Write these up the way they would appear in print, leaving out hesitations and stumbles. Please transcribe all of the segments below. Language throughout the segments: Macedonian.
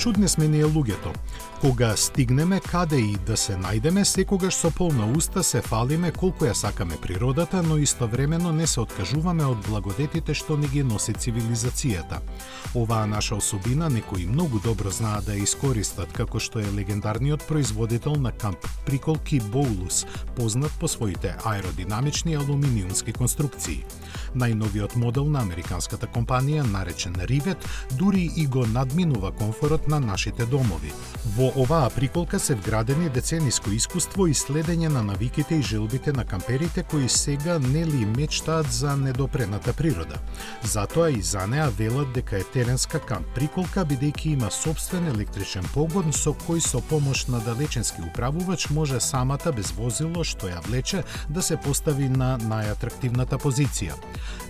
Чудни сме ние луѓето. Кога стигнеме каде и да се најдеме, секогаш со полна уста се фалиме колку ја сакаме природата, но истовремено не се откажуваме од благодетите што ни ги носи цивилизацијата. Оваа наша особина некои многу добро знаат да ја искористат, како што е легендарниот производител на камп приколки Боулус, познат по своите аеродинамични алуминиумски конструкции. Најновиот модел на американската компанија, наречен Ривет, дури и го надминува комфорот на нашите домови. Во оваа приколка се вградени децениско искуство и следење на навиките и желбите на камперите кои сега нели мечтаат за недопрената природа. Затоа и за неа велат дека е теренска камп приколка, бидејќи има сопствен електричен погон со кој со помош на далеченски управувач може самата без возило што ја влече да се постави на најатрактивната позиција.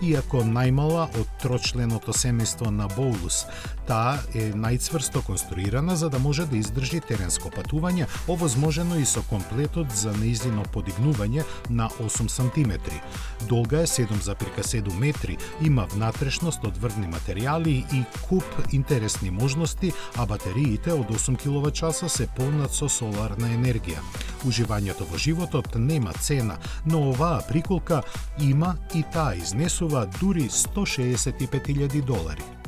Иако најмала од трочленото семејство на Боулус, таа е најцврсто конструирана за да може да издржи теренско патување, овозможено и со комплетот за нејзино подигнување на 8 см. Долга е 7,7 метри, има внатрешност од тврдни материјали и куп интересни можности, а батериите од 8 киловат-часа се полнат со соларна енергија. Уживањето во животот нема цена, но оваа приколка има и таа изнесува дури $165,000.